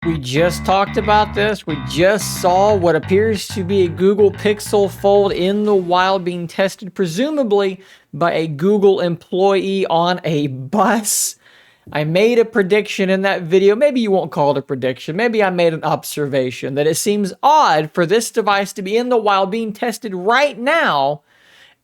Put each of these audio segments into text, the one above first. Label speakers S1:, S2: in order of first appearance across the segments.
S1: We just talked about this. We just saw what appears to be a Google Pixel Fold in the wild being tested, presumably by a Google employee on a bus. I made a prediction in that video. Maybe you won't call it a prediction. Maybe I made an observation that it seems odd for this device to be in the wild being tested right now,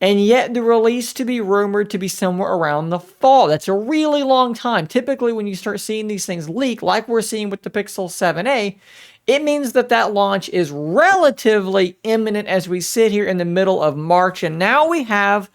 S1: and yet the release to be rumored to be somewhere around the fall. That's a really long time. Typically, when you start seeing these things leak, like we're seeing with the Pixel 7a, it means that that launch is relatively imminent as we sit here in the middle of March. And now we have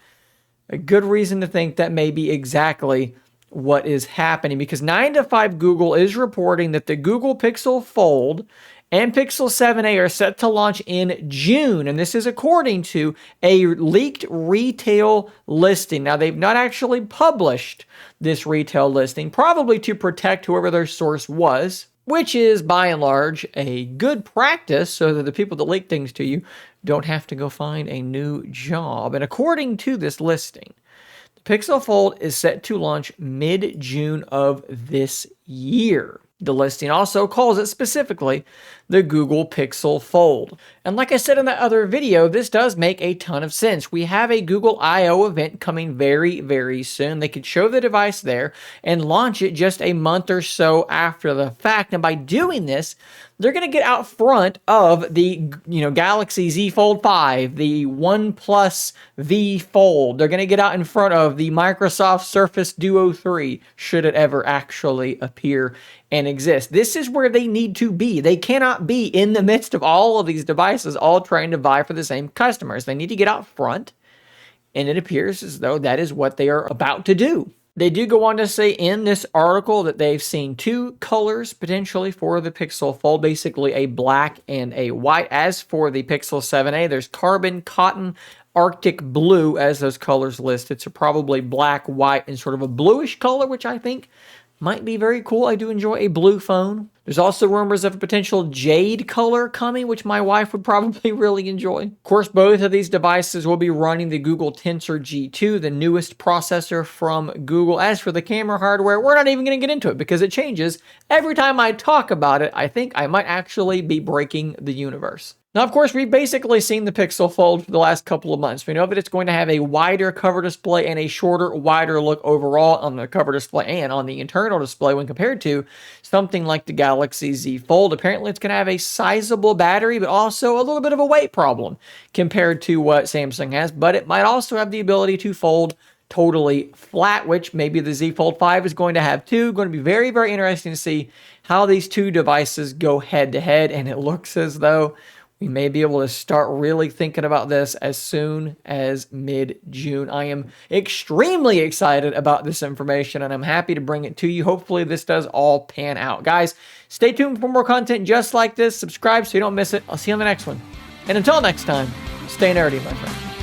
S1: a good reason to think that may be exactly what is happening, because 9 to 5 Google is reporting that the Google Pixel Fold and Pixel 7a are set to launch in June, and this is according to a leaked retail listing. Now, they've not actually published this retail listing, probably to protect whoever their source was, which is, by and large, a good practice so that the people that leak things to you don't have to go find a new job. And according to this listing, the Pixel Fold is set to launch mid-June of this year. The listing also calls it specifically the Google Pixel Fold. And like I said in that other video, this does make a ton of sense. We have a Google I/O event coming very, very soon. They could show the device there and launch it just a month or so after the fact. And by doing this, they're going to get out front of the, Galaxy Z Fold 5, the OnePlus V Fold. They're going to get out in front of the Microsoft Surface Duo 3, should it ever actually appear and exist. This is where they need to be. They cannot be in the midst of all of these devices, all trying to vie for the same customers. They need to get out front, and it appears as though that is what they are about to do. They do go on to say in this article that they've seen 2 colors potentially for the Pixel Fold, basically a black and a white. As for the Pixel 7a, there's carbon, cotton, Arctic blue as those colors listed. So probably black, white, and sort of a bluish color, which I think might be very cool. I do enjoy a blue phone. There's also rumors of a potential jade color coming, which my wife would probably really enjoy. Of course, both of these devices will be running the Google Tensor G2, the newest processor from Google. As for the camera hardware, we're not even going to get into it because it changes every time I talk about it. I think I might actually be breaking the universe. Now, of course, we've basically seen the Pixel Fold for the last couple of months. We know that it's going to have a wider cover display and a shorter, wider look overall on the cover display and on the internal display when compared to something like the Galaxy Z Fold. Apparently, it's going to have a sizable battery, but also a little bit of a weight problem compared to what Samsung has. But it might also have the ability to fold totally flat, which maybe the Z Fold 5 is going to have too. Going to be very, very interesting to see how these two devices go head to head. And it looks as though we may be able to start really thinking about this as soon as mid-June. I am extremely excited about this information, and I'm happy to bring it to you. Hopefully, this does all pan out. Guys, stay tuned for more content just like this. Subscribe so you don't miss it. I'll see you on the next one. And until next time, stay nerdy, my friends.